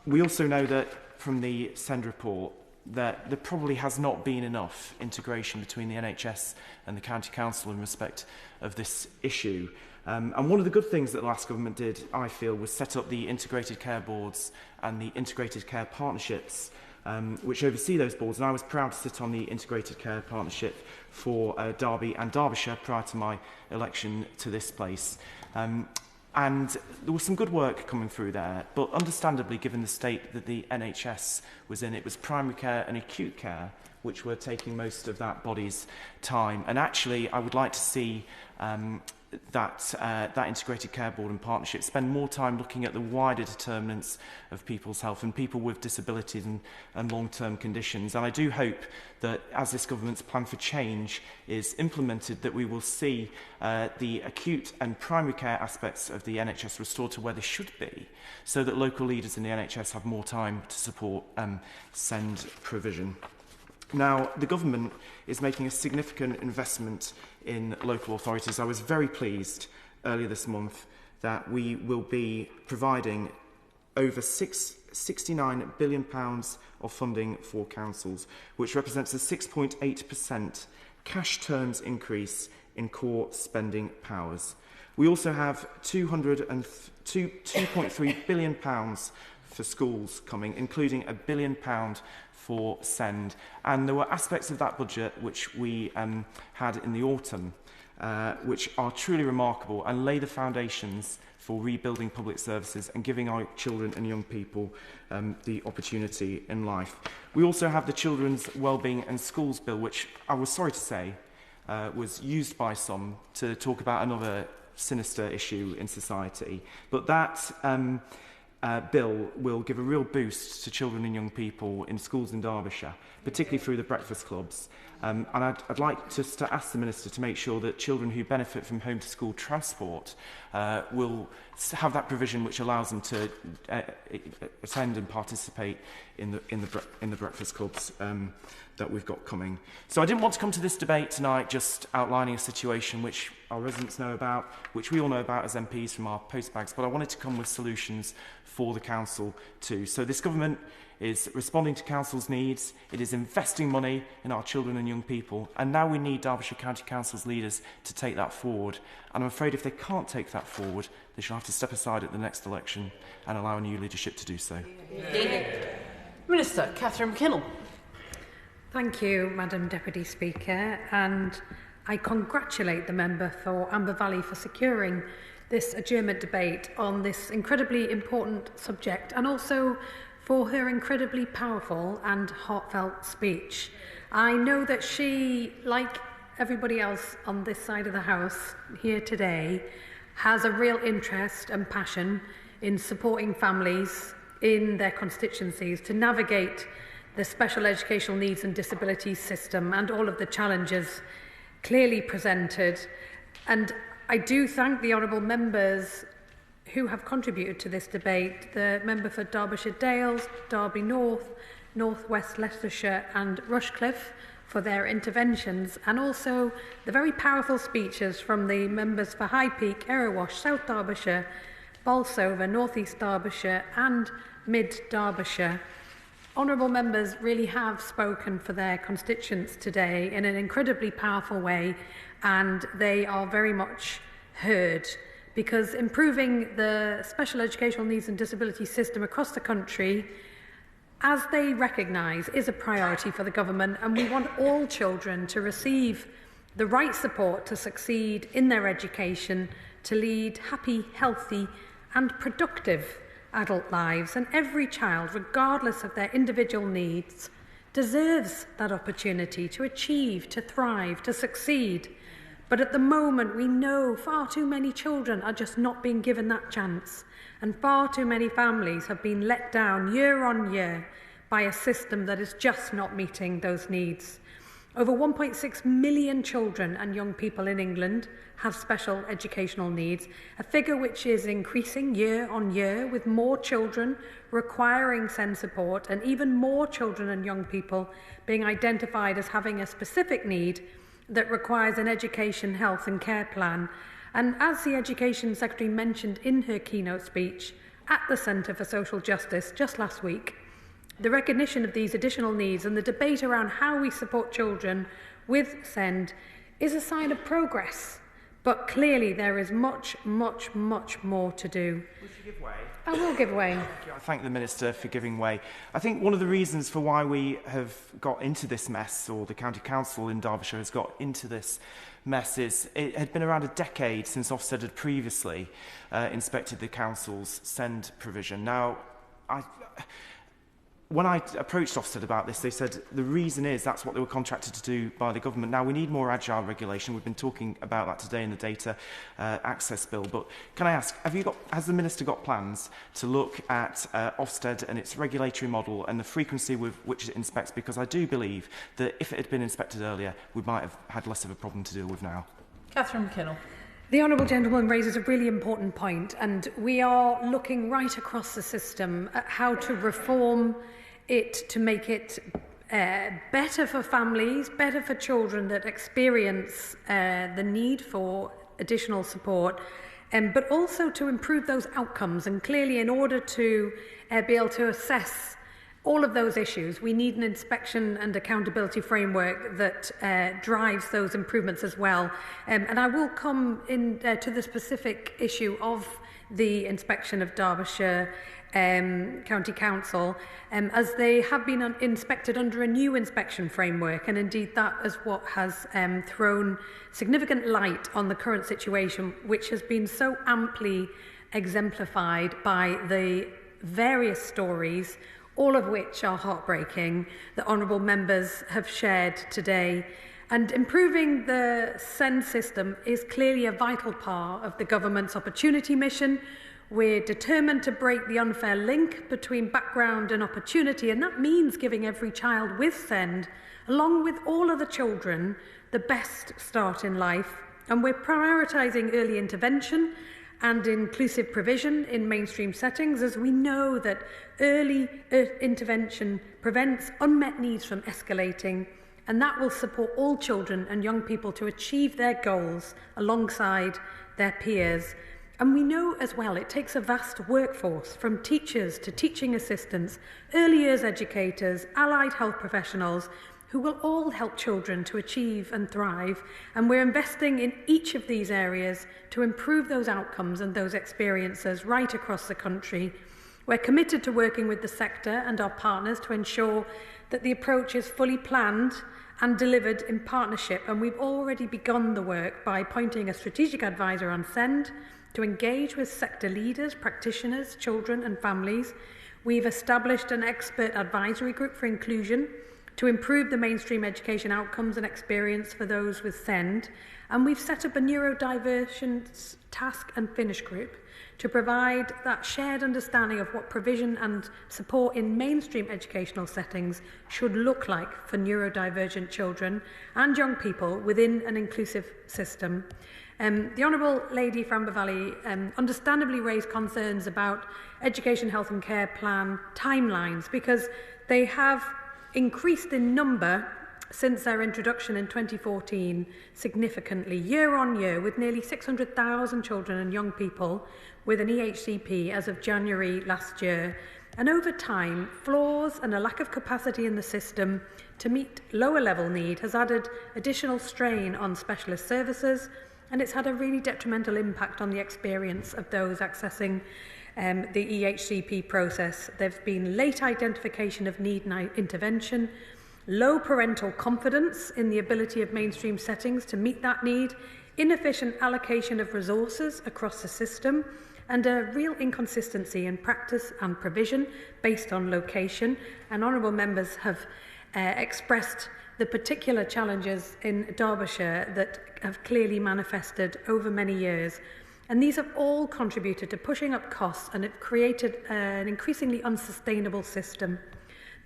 We also know that from the SEND report that there probably has not been enough integration between the NHS and the County Council in respect of this issue. And one of the good things that the last government did, I feel, was set up the integrated care boards and the integrated care partnerships, which oversee those boards. And I was proud to sit on the integrated care partnership for Derby and Derbyshire prior to my election to this place. And there was some good work coming through there, but understandably, given the state that the NHS was in, it was primary care and acute care which were taking most of that body's time. And actually, I would like to see that integrated care board and partnership spend more time looking at the wider determinants of people's health and people with disabilities and long-term conditions. And I do hope that as this government's plan for change is implemented, that we will see the acute and primary care aspects of the NHS restored to where they should be, so that local leaders in the NHS have more time to support SEND provision. Now, the government is making a significant investment in local authorities. I was very pleased earlier this month that we will be providing over £69 billion of funding for councils, which represents a 6.8% cash terms increase in core spending powers. We also have £2.3 billion for schools coming, including £1 billion for SEND. And there were aspects of that budget which we had in the autumn, which are truly remarkable and lay the foundations for rebuilding public services and giving our children and young people the opportunity in life. We also have the Children's Wellbeing and Schools Bill, which I was sorry to say was used by some to talk about another sinister issue in society. But that bill will give a real boost to children and young people in schools in Derbyshire, particularly through the breakfast clubs. And I'd like just to ask the Minister to make sure that children who benefit from home-to-school transport will have that provision which allows them to attend and participate in the breakfast clubs that we've got coming. So I didn't want to come to this debate tonight just outlining a situation which our residents know about, which we all know about as MPs from our postbags, but I wanted to come with solutions for the council too. So this government is responding to council's needs, it is investing money in our children and young people, and now we need Derbyshire County Council's leaders to take that forward. And I'm afraid if they can't take that forward, they shall have to step aside at the next election and allow a new leadership to do so. Minister Catherine McKinnell. Thank you, Madam Deputy Speaker, and I congratulate the member for Amber Valley for securing this adjournment debate on this incredibly important subject, and also for her incredibly powerful and heartfelt speech. I know that she, like everybody else on this side of the House here today, has a real interest and passion in supporting families in their constituencies to navigate the special educational needs and disabilities system and all of the challenges clearly presented. And I do thank the honourable members who have contributed to this debate, the member for Derbyshire Dales, Derby North, North West Leicestershire and Rushcliffe for their interventions, and also the very powerful speeches from the members for High Peak, Erewash, South Derbyshire, Bolsover, North East Derbyshire and Mid Derbyshire. Honourable members really have spoken for their constituents today in an incredibly powerful way, and they are very much heard, because improving the special educational needs and disability system across the country, as they recognise, is a priority for the government, and we want all children to receive the right support to succeed in their education, to lead happy, healthy and productive adult lives, and every child, regardless of their individual needs, deserves that opportunity to achieve, to thrive, to succeed. But at the moment, we know far too many children are just not being given that chance, and far too many families have been let down year on year by a system that is just not meeting those needs. Over 1.6 million children and young people in England have special educational needs, a figure which is increasing year on year, with more children requiring SEND support and even more children and young people being identified as having a specific need that requires an education, health and care plan. And as the Education Secretary mentioned in her keynote speech at the Centre for Social Justice just last week, the recognition of these additional needs and the debate around how we support children with SEND is a sign of progress. But clearly there is much, much, much more to do. Would you give way? I will give way. Thank you. I thank the Minister for giving way. I think one of the reasons for why we have got into this mess, or the County Council in Derbyshire has got into this mess, is it had been around a decade since Ofsted had previously inspected the Council's SEND provision. Now, when I approached Ofsted about this, they said the reason is that's what they were contracted to do by the government. Now, we need more agile regulation. We've been talking about that today in the Data Access Bill. But can I ask, has the Minister got plans to look at Ofsted and its regulatory model and the frequency with which it inspects? Because I do believe that if it had been inspected earlier, we might have had less of a problem to deal with now. Catherine McKinnell. The Honourable Gentleman raises a really important point, and we are looking right across the system at how to reform it to make it better for families, better for children that experience the need for additional support, but also to improve those outcomes. And clearly, in order to be able to assess all of those issues, we need an inspection and accountability framework that drives those improvements as well. And I will come in to the specific issue of the inspection of Derbyshire County Council, as they have been inspected under a new inspection framework, and indeed that is what has thrown significant light on the current situation, which has been so amply exemplified by the various stories, all of which are heartbreaking, that honourable members have shared today. And improving the SEND system is clearly a vital part of the government's opportunity mission. We're determined to break the unfair link between background and opportunity, and that means giving every child with SEND, along with all other children, the best start in life. And we're prioritising early intervention and inclusive provision in mainstream settings, as we know that early intervention prevents unmet needs from escalating, and that will support all children and young people to achieve their goals alongside their peers. And we know as well it takes a vast workforce, from teachers to teaching assistants, early years educators, allied health professionals, who will all help children to achieve and thrive. And we're investing in each of these areas to improve those outcomes and those experiences right across the country. We're committed to working with the sector and our partners to ensure that the approach is fully planned and delivered in partnership, and we've already begun the work by appointing a strategic advisor on SEND to engage with sector leaders, practitioners, children and families. We've established an expert advisory group for inclusion to improve the mainstream education outcomes and experience for those with SEND, and we've set up a neurodivergence task and finish group to provide that shared understanding of what provision and support in mainstream educational settings should look like for neurodivergent children and young people within an inclusive system. The Honourable Lady for Amber Valley understandably raised concerns about education, health and care plan timelines, because they have increased in number since their introduction in 2014 significantly, year on year, with nearly 600,000 children and young people with an EHCP as of January last year. And over time, flaws and a lack of capacity in the system to meet lower level need has added additional strain on specialist services, and it's had a really detrimental impact on the experience of those accessing the EHCP process. There's been late identification of need and intervention, low parental confidence in the ability of mainstream settings to meet that need, inefficient allocation of resources across the system, and a real inconsistency in practice and provision based on location. And honourable members have expressed the particular challenges in Derbyshire that have clearly manifested over many years. And these have all contributed to pushing up costs and have created an increasingly unsustainable system.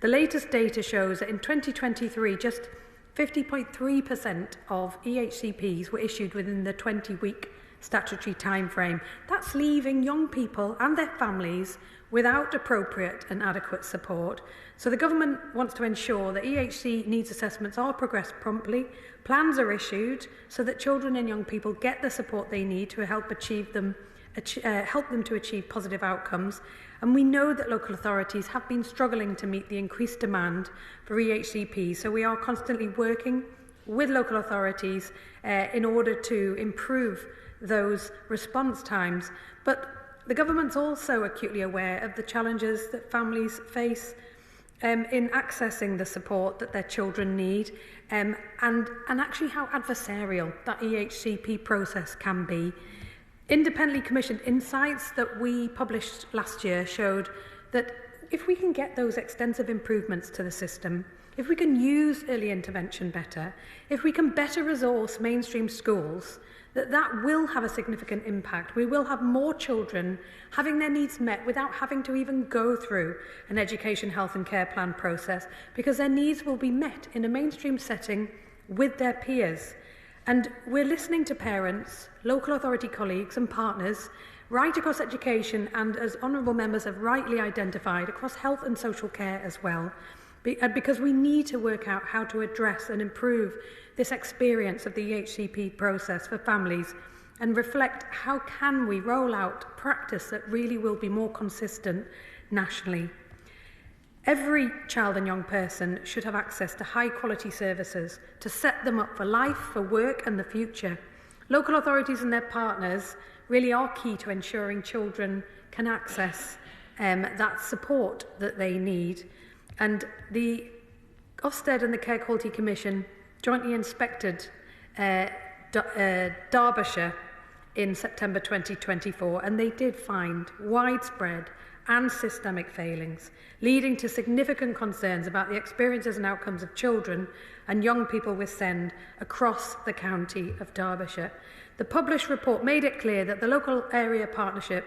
The latest data shows that in 2023, just 50.3% of EHCPs were issued within the 20-week statutory timeframe. That's leaving young people and their families without appropriate and adequate support. So the government wants to ensure that EHC needs assessments are progressed promptly, plans are issued so that children and young people get the support they need to help them to achieve positive outcomes. And we know that local authorities have been struggling to meet the increased demand for EHCP, so we are constantly working with local authorities in order to improve those response times. But the government's also acutely aware of the challenges that families face in accessing the support that their children need, and actually how adversarial that EHCP process can be. Independently commissioned insights that we published last year showed that if we can get those extensive improvements to the system, if we can use early intervention better, if we can better resource mainstream schools, that will have a significant impact. We will have more children having their needs met without having to even go through an education, health and care plan process, because their needs will be met in a mainstream setting with their peers. And we're listening to parents, local authority colleagues and partners right across education, and as honourable members have rightly identified, across health and social care as well, because we need to work out how to address and improve this experience of the EHCP process for families and reflect how can we roll out practice that really will be more consistent nationally. Every child and young person should have access to high quality services to set them up for life, for work and the future. Local authorities and their partners really are key to ensuring children can access that support that they need. And the Ofsted and the Care Quality Commission jointly inspected Derbyshire in September 2024, and they did find widespread and systemic failings, leading to significant concerns about the experiences and outcomes of children and young people with SEND across the county of Derbyshire. The published report made it clear that the local area partnership,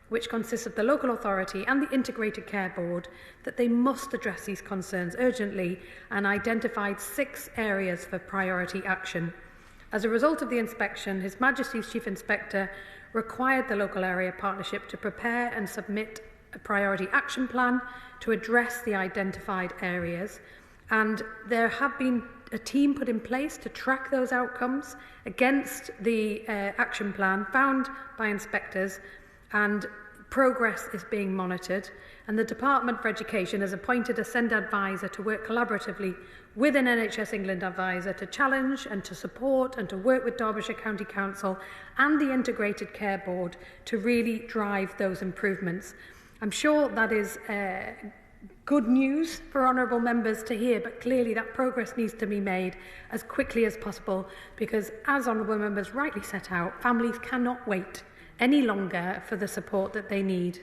which consists of the local authority and the Integrated Care Board, that they must address these concerns urgently, and identified 6 areas for priority action. As a result of the inspection, His Majesty's Chief Inspector required the local area partnership to prepare and submit a priority action plan to address the identified areas, and there have been a team put in place to track those outcomes against the action plan found by inspectors, and progress is being monitored, and the Department for Education has appointed a SEND advisor to work collaboratively with an NHS England advisor to challenge and to support and to work with Derbyshire County Council and the Integrated Care Board to really drive those improvements. I'm sure that is good news for honourable members to hear, but clearly that progress needs to be made as quickly as possible, because as honourable members rightly set out, families cannot wait any longer for the support that they need.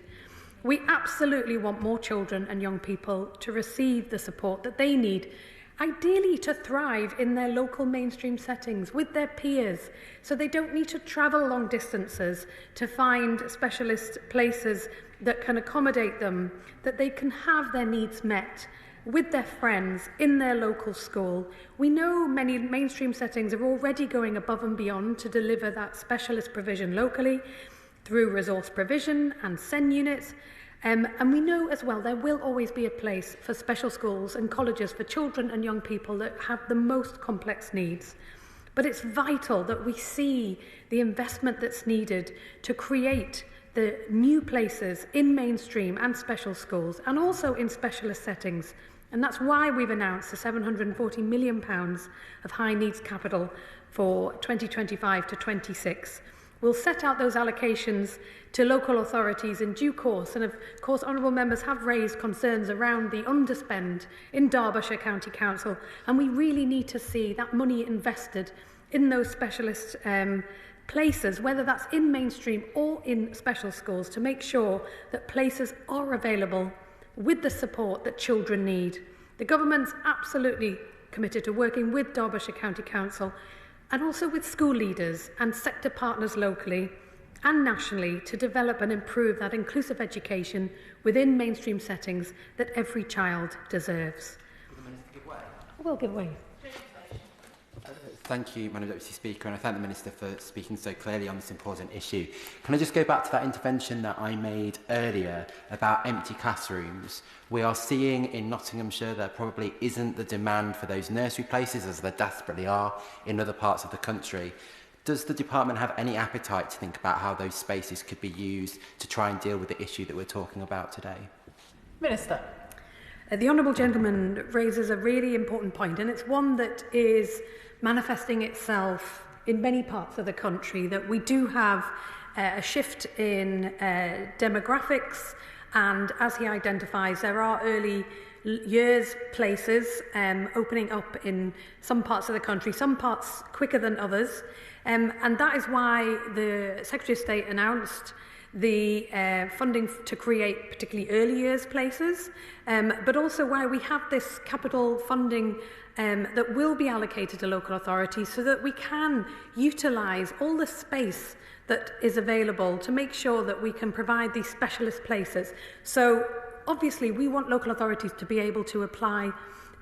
We absolutely want more children and young people to receive the support that they need, ideally to thrive in their local mainstream settings with their peers, so they don't need to travel long distances to find specialist places that can accommodate them, that they can have their needs met with their friends in their local school. We know many mainstream settings are already going above and beyond to deliver that specialist provision locally through resource provision and SEN units. And we know as well there will always be a place for special schools and colleges for children and young people that have the most complex needs. But it's vital that we see the investment that's needed to create the new places in mainstream and special schools, and also in specialist settings. And that's why we've announced the £740 million of high needs capital for 2025 to 26. We'll set out those allocations to local authorities in due course, and of course honourable members have raised concerns around the underspend in Derbyshire County Council, and we really need to see that money invested in those specialist places, whether that's in mainstream or in special schools, to make sure that places are available with the support that children need. The government's absolutely committed to working with Derbyshire County Council and also with school leaders and sector partners locally and nationally to develop and improve that inclusive education within mainstream settings that every child deserves. Will the Minister give way? I will give way. Thank you, Madam Deputy Speaker, and I thank the Minister for speaking so clearly on this important issue. Can I just go back to that intervention that I made earlier about empty classrooms? We are seeing in Nottinghamshire there probably isn't the demand for those nursery places as there desperately are in other parts of the country. Does the department have any appetite to think about how those spaces could be used to try and deal with the issue that we're talking about today? Minister. The Honourable Gentleman raises a really important point, and it's one that is manifesting itself in many parts of the country, that we do have a shift in demographics, and as he identifies, there are early years places opening up in some parts of the country, some parts quicker than others, and that is why the Secretary of State announced the funding to create particularly early years places, but also why we have this capital funding that will be allocated to local authorities so that we can utilise all the space that is available to make sure that we can provide these specialist places. So obviously we want local authorities to be able to apply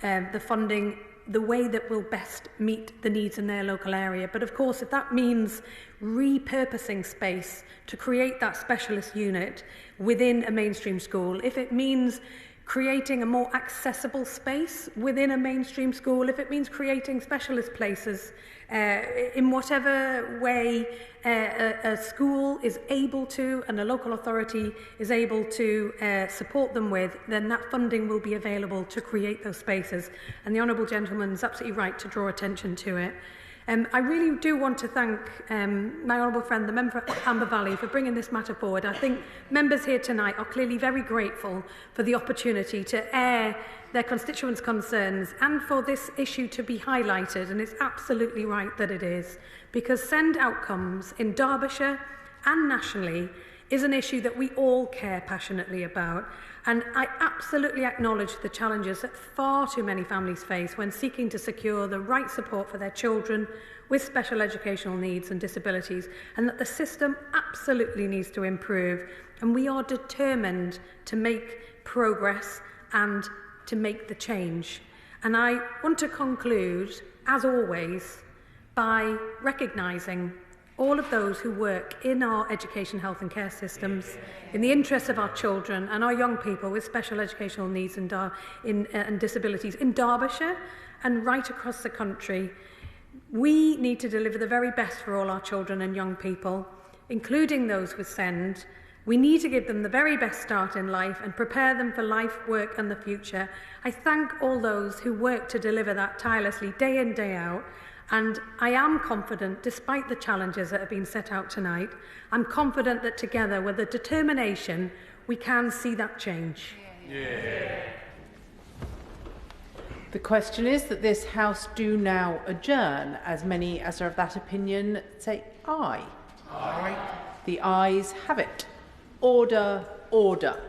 the funding the way that will best meet the needs in their local area. But of course, if that means repurposing space to create that specialist unit within a mainstream school, if it means creating a more accessible space within a mainstream school, if it means creating specialist places in whatever way a school is able to and a local authority is able to support them with, then that funding will be available to create those spaces. And the Honourable Gentleman is absolutely right to draw attention to it. I really do want to thank my honourable friend, the member for Amber Valley, for bringing this matter forward. I think members here tonight are clearly very grateful for the opportunity to air their constituents' concerns and for this issue to be highlighted, and it's absolutely right that it is, because SEND outcomes in Derbyshire and nationally is an issue that we all care passionately about. And I absolutely acknowledge the challenges that far too many families face when seeking to secure the right support for their children with special educational needs and disabilities, and that the system absolutely needs to improve. And we are determined to make progress and to make the change. And I want to conclude, as always, by recognising all of those who work in our education, health and care systems in the interests of our children and our young people with special educational needs and disabilities in Derbyshire and right across the country. We need to deliver the very best for all our children and young people, including those with SEND. We need to give them the very best start in life and prepare them for life, work and the future. I thank all those who work to deliver that tirelessly day in, day out. And I am confident, despite the challenges that have been set out tonight, I'm confident that together, with a determination, we can see that change. Yeah. The question is that this House do now adjourn. As many as are of that opinion say aye. Aye. The ayes have it. Order, order.